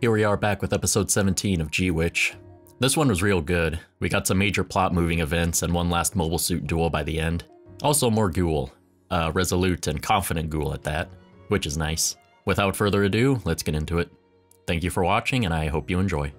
Here we are back with episode 17 of G-Witch. This one was real good. We got some major plot moving events and one last mobile suit duel by the end. Also more ghoul. Resolute and confident ghoul at that, which is nice. Without further ado, let's get into it. Thank you for watching and I hope you enjoy.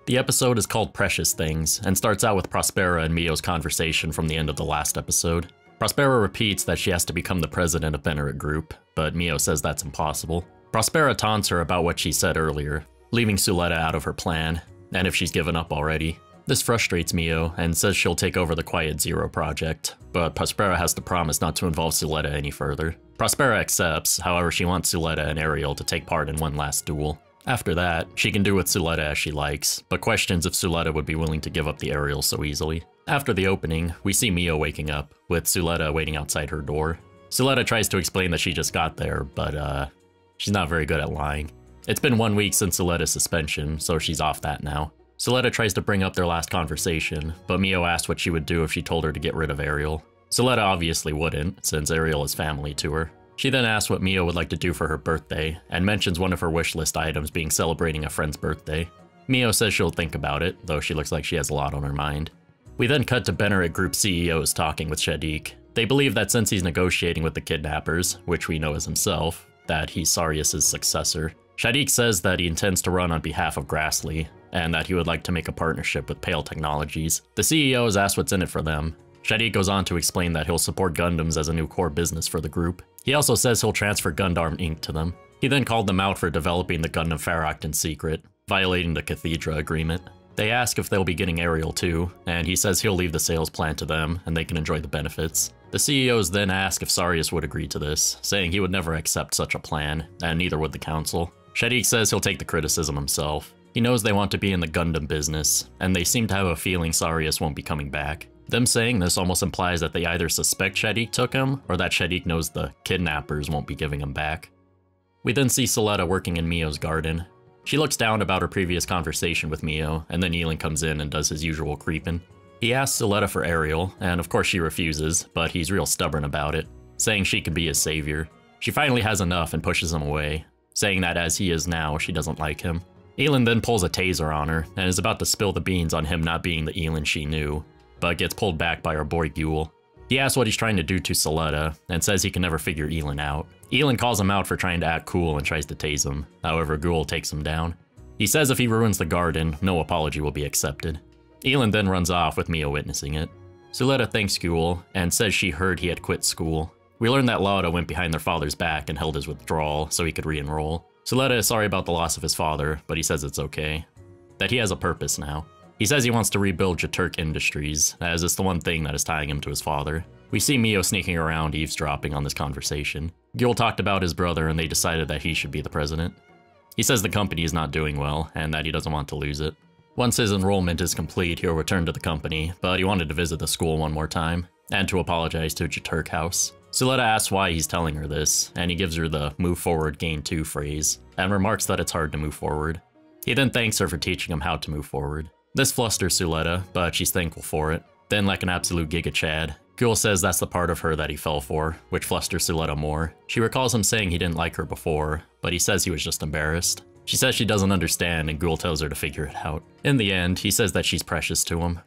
The episode is called Precious Things and starts out with Prospera and Mio's conversation from the end of the last episode. Prospera repeats that she has to become the president of Benerit Group, but Mio says that's impossible. Prospera taunts her about what she said earlier, leaving Suletta out of her plan, and if she's given up already. This frustrates Mio and says she'll take over the Quiet Zero project, but Prospera has to promise not to involve Suletta any further. Prospera accepts, however she wants Suletta and Ariel to take part in one last duel. After that, she can do with Suletta as she likes, but questions if Suletta would be willing to give up the Ariel so easily. After the opening, we see Mio waking up, with Suletta waiting outside her door. Suletta tries to explain that she just got there, but she's not very good at lying. It's been 1 week since Suletta's suspension, so she's off that now. Suletta tries to bring up their last conversation, but Mio asks what she would do if she told her to get rid of Ariel. Suletta obviously wouldn't, since Ariel is family to her. She then asks what Mio would like to do for her birthday, and mentions one of her wish list items being celebrating a friend's birthday. Mio says she'll think about it, though she looks like she has a lot on her mind. We then cut to Benerit Group CEOs talking with Shadiq. They believe that since he's negotiating with the kidnappers, which we know is himself, that he's Sarius' successor. Shadiq says that he intends to run on behalf of Grassley, and that he would like to make a partnership with Pale Technologies. The CEOs ask what's in it for them. Shadiq goes on to explain that he'll support Gundams as a new core business for the group. He also says he'll transfer Gundarm Inc. to them. He then called them out for developing the Gundam Pharaoh in secret, violating the Cathedra agreement. They ask if they'll be getting Ariel too, and he says he'll leave the sales plan to them and they can enjoy the benefits. The CEOs then ask if Sarius would agree to this, saying he would never accept such a plan, and neither would the council. Shadiq says he'll take the criticism himself. He knows they want to be in the Gundam business, and they seem to have a feeling Sarius won't be coming back. Them saying this almost implies that they either suspect Shadiq took him, or that Shadiq knows the kidnappers won't be giving him back. We then see Suletta working in Mio's garden. She looks down about her previous conversation with Mio, and then Elin comes in and does his usual creeping. He asks Suletta for Ariel, and of course she refuses, but he's real stubborn about it, saying she can be his savior. She finally has enough and pushes him away, saying that as he is now, she doesn't like him. Elin then pulls a taser on her, and is about to spill the beans on him not being the Elin she knew, but gets pulled back by our boy Guel. He asks what he's trying to do to Suletta, and says he can never figure Elin out. Elin calls him out for trying to act cool and tries to tase him, however Guel takes him down. He says if he ruins the garden, no apology will be accepted. Elin then runs off with Mio witnessing it. Suletta thanks Guel, and says she heard he had quit school. We learn that Lauda went behind their father's back and held his withdrawal so he could re-enroll. Suletta is sorry about the loss of his father, but he says it's okay. That he has a purpose now. He says he wants to rebuild Jeturk Industries, as it's the one thing that is tying him to his father. We see Mio sneaking around eavesdropping on this conversation. Guel talked about his brother and they decided that he should be the president. He says the company is not doing well and that he doesn't want to lose it. Once his enrollment is complete, he'll return to the company, but he wanted to visit the school one more time, and to apologize to Jeturk House. Suletta asks why he's telling her this, and he gives her the move forward gain 2 phrase, and remarks that it's hard to move forward. He then thanks her for teaching him how to move forward. This flusters Suletta, but she's thankful for it. Then, like an absolute Giga Chad, Guel says that's the part of her that he fell for, which flusters Suletta more. She recalls him saying he didn't like her before, but he says he was just embarrassed. She says she doesn't understand and Guel tells her to figure it out. In the end, he says that she's precious to him.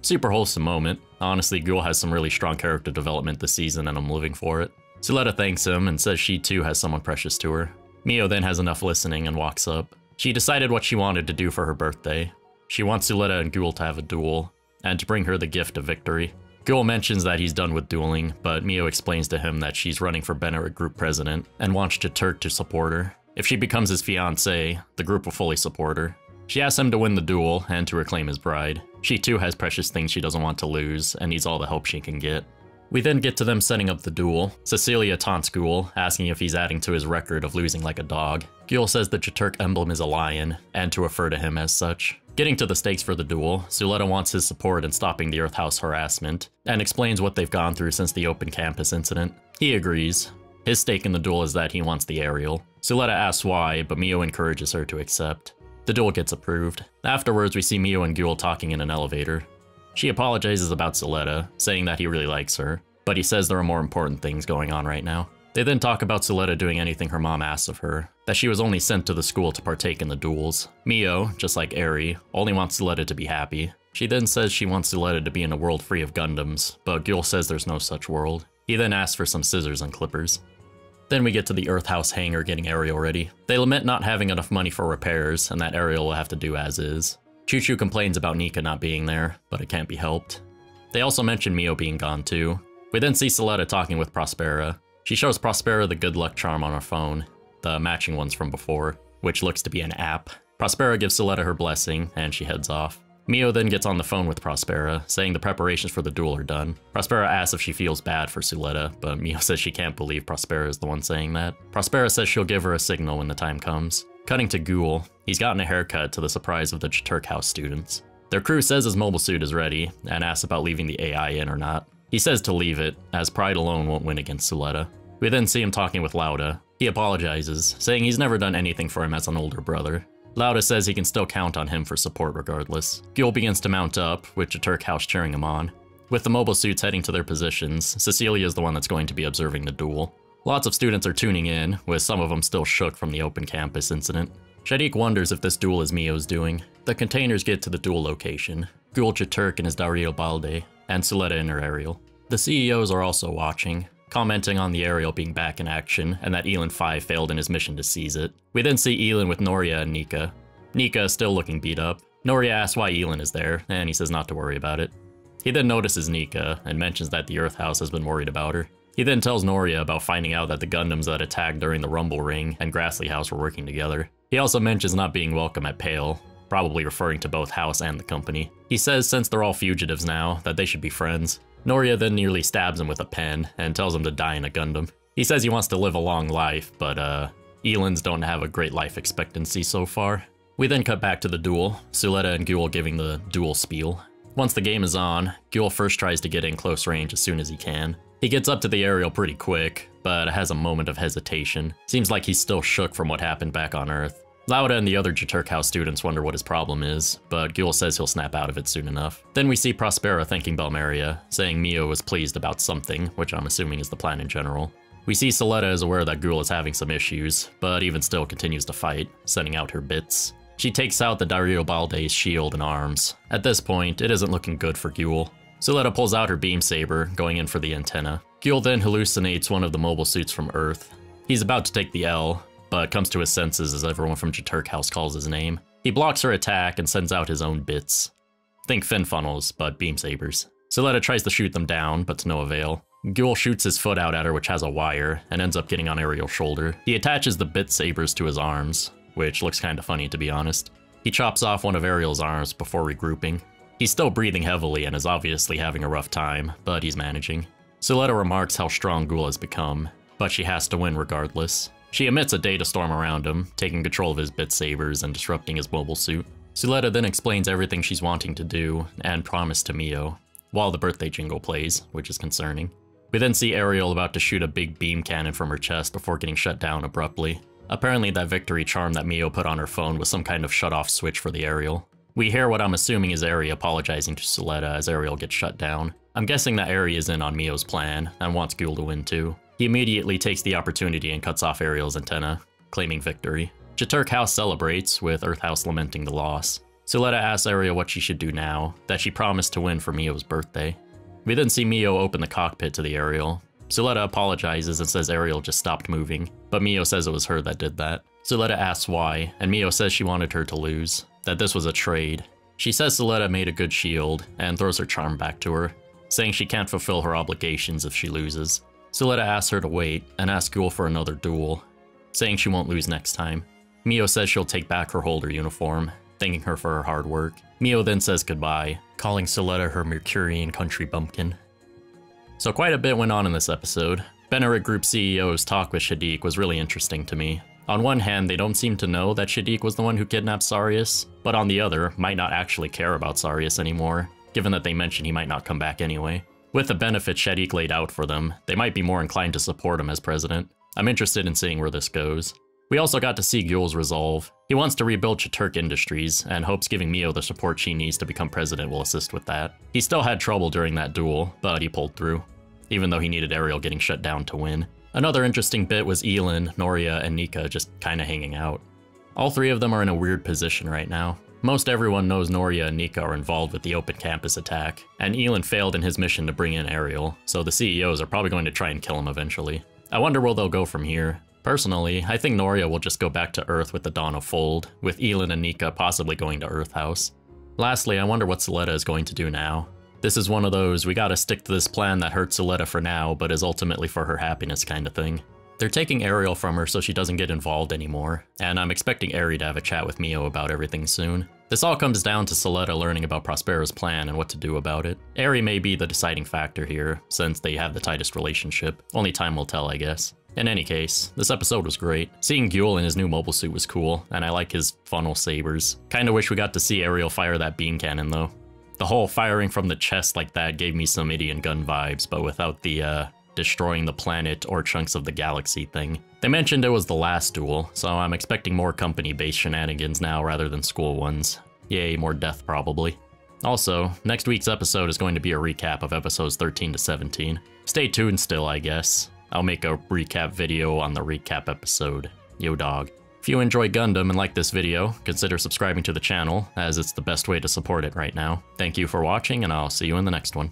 Super wholesome moment. Honestly, Guel has some really strong character development this season and I'm living for it. Suletta thanks him and says she too has someone precious to her. Mio then has enough listening and walks up. She decided what she wanted to do for her birthday. She wants Suletta and Guel to have a duel, and to bring her the gift of victory. Guel mentions that he's done with dueling, but Mio explains to him that she's running for Benerit Group president and wants Jeturk to support her. If she becomes his fiancée, the group will fully support her. She asks him to win the duel and to reclaim his bride. She too has precious things she doesn't want to lose and needs all the help she can get. We then get to them setting up the duel. Cecilia taunts Guel, asking if he's adding to his record of losing like a dog. Guel says the Jeturk emblem is a lion, and to refer to him as such. Getting to the stakes for the duel, Suletta wants his support in stopping the Earth House harassment, and explains what they've gone through since the open campus incident. He agrees. His stake in the duel is that he wants the Ariel. Suletta asks why, but Mio encourages her to accept. The duel gets approved. Afterwards, we see Mio and Guel talking in an elevator. She apologizes about Suletta, saying that he really likes her, but he says there are more important things going on right now. They then talk about Suletta doing anything her mom asks of her, that she was only sent to the school to partake in the duels. Mio, just like Eri, only wants Suletta to be happy. She then says she wants Suletta to be in a world free of Gundams, but Gyul says there's no such world. He then asks for some scissors and clippers. Then we get to the Earth House hangar getting Ariel ready. They lament not having enough money for repairs, and that Ariel will have to do as is. Choo-Choo complains about Nika not being there, but it can't be helped. They also mention Mio being gone too. We then see Suletta talking with Prospera. She shows Prospera the good luck charm on her phone, the matching ones from before, which looks to be an app. Prospera gives Suletta her blessing, and she heads off. Mio then gets on the phone with Prospera, saying the preparations for the duel are done. Prospera asks if she feels bad for Suletta, but Mio says she can't believe Prospera is the one saying that. Prospera says she'll give her a signal when the time comes. Cutting to Gyul, he's gotten a haircut to the surprise of the Jaturk House students. Their crew says his mobile suit is ready, and asks about leaving the AI in or not. He says to leave it, as pride alone won't win against Suletta. We then see him talking with Lauda. He apologizes, saying he's never done anything for him as an older brother. Lauda says he can still count on him for support regardless. Gyul begins to mount up, with Jaturk House cheering him on. With the mobile suits heading to their positions, Cecilia is the one that's going to be observing the duel. Lots of students are tuning in, with some of them still shook from the open campus incident. Shadiq wonders if this duel is Mio's doing. The containers get to the duel location. Gyul Jaturk and his Dario Balde, and Suletta and her Ariel. The CEOs are also watching, commenting on the Ariel being back in action and that Elin 5 failed in his mission to seize it. We then see Elin with Noria and Nika. Nika is still looking beat up. Noria asks why Elin is there, and he says not to worry about it. He then notices Nika and mentions that the Earth House has been worried about her. He then tells Noria about finding out that the Gundams that attacked during the Rumble Ring and Grassley House were working together. He also mentions not being welcome at Pale, probably referring to both House and the company. He says since they're all fugitives now, that they should be friends. Noria then nearly stabs him with a pen and tells him to die in a Gundam. He says he wants to live a long life, but Elins don't have a great life expectancy so far. We then cut back to the duel, Suletta and Gyul giving the duel spiel. Once the game is on, Gyul first tries to get in close range as soon as he can. He gets up to the Ariel pretty quick, but has a moment of hesitation. Seems like he's still shook from what happened back on Earth. Lauda and the other Jaturk House students wonder what his problem is, but Gyul says he'll snap out of it soon enough. Then we see Prospera thanking Belmeria, saying Mio was pleased about something, which I'm assuming is the plan in general. We see Suletta is aware that Gyul is having some issues, but even still continues to fight, sending out her bits. She takes out the Dario Balde's shield and arms. At this point, it isn't looking good for Gyul. Suletta pulls out her beam saber, going in for the antenna. Gyul then hallucinates one of the mobile suits from Earth. He's about to take the L, but comes to his senses as everyone from Jaturk House calls his name. He blocks her attack and sends out his own bits. Think fin funnels, but beam sabers. Suletta tries to shoot them down, but to no avail. Gyul shoots his foot out at her, which has a wire, and ends up getting on Ariel's shoulder. He attaches the bit sabers to his arms, which looks kinda funny to be honest. He chops off one of Ariel's arms before regrouping. He's still breathing heavily and is obviously having a rough time, but he's managing. Suletta remarks how strong Gyul has become, but she has to win regardless. She emits a data storm around him, taking control of his bit sabers and disrupting his mobile suit. Suletta then explains everything she's wanting to do, and promise to Mio, while the birthday jingle plays, which is concerning. We then see Ariel about to shoot a big beam cannon from her chest before getting shut down abruptly. Apparently that victory charm that Mio put on her phone was some kind of shut-off switch for the Ariel. We hear what I'm assuming is Eri apologizing to Suletta as Ariel gets shut down. I'm guessing that Eri is in on Mio's plan, and wants Gyul to win too. He immediately takes the opportunity and cuts off Ariel's antenna, claiming victory. Jaturk House celebrates, with Earth House lamenting the loss. Suletta asks Ariel what she should do now, that she promised to win for Mio's birthday. We then see Mio open the cockpit to the Ariel. Suletta apologizes and says Ariel just stopped moving, but Mio says it was her that did that. Suletta asks why, and Mio says she wanted her to lose, that this was a trade. She says Suletta made a good shield, and throws her charm back to her, saying she can't fulfill her obligations if she loses. Suletta asks her to wait, and asks Gyul for another duel, saying she won't lose next time. Mio says she'll take back her holder uniform, thanking her for her hard work. Mio then says goodbye, calling Suletta her Mercurian country bumpkin. So quite a bit went on in this episode. Benerit Group CEO's talk with Shadiq was really interesting to me. On one hand, they don't seem to know that Shadiq was the one who kidnapped Sarius, but on the other, might not actually care about Sarius anymore, given that they mentioned he might not come back anyway. With the benefits Shadiq laid out for them, they might be more inclined to support him as president. I'm interested in seeing where this goes. We also got to see Gyul's resolve. He wants to rebuild Jaturk Industries, and hopes giving Mio the support she needs to become president will assist with that. He still had trouble during that duel, but he pulled through, even though he needed Ariel getting shut down to win. Another interesting bit was Elin, Noria, and Nika just kinda hanging out. All three of them are in a weird position right now. Most everyone knows Noria and Nika are involved with the open campus attack, and Elin failed in his mission to bring in Ariel, so the CEOs are probably going to try and kill him eventually. I wonder where they'll go from here. Personally, I think Noria will just go back to Earth with the dawn of Fold, with Elin and Nika possibly going to Earth House. Lastly, I wonder what Suletta is going to do now. This is one of those, we gotta stick to this plan that hurts Suletta for now, but is ultimately for her happiness kind of thing. They're taking Ariel from her so she doesn't get involved anymore, and I'm expecting Ari to have a chat with Mio about everything soon. This all comes down to Suletta learning about Prospera's plan and what to do about it. Ari may be the deciding factor here, since they have the tightest relationship. Only time will tell, I guess. In any case, this episode was great. Seeing Guel in his new mobile suit was cool, and I like his funnel sabers. Kinda wish we got to see Ariel fire that beam cannon though. The whole firing from the chest like that gave me some Idiot Gun vibes, but without the destroying the planet or chunks of the galaxy thing. They mentioned it was the last duel, so I'm expecting more company-based shenanigans now rather than school ones. Yay, more death probably. Also, next week's episode is going to be a recap of episodes 13 to 17. Stay tuned still, I guess. I'll make a recap video on the recap episode. Yo dog. If you enjoy Gundam and like this video, consider subscribing to the channel, as it's the best way to support it right now. Thank you for watching, and I'll see you in the next one.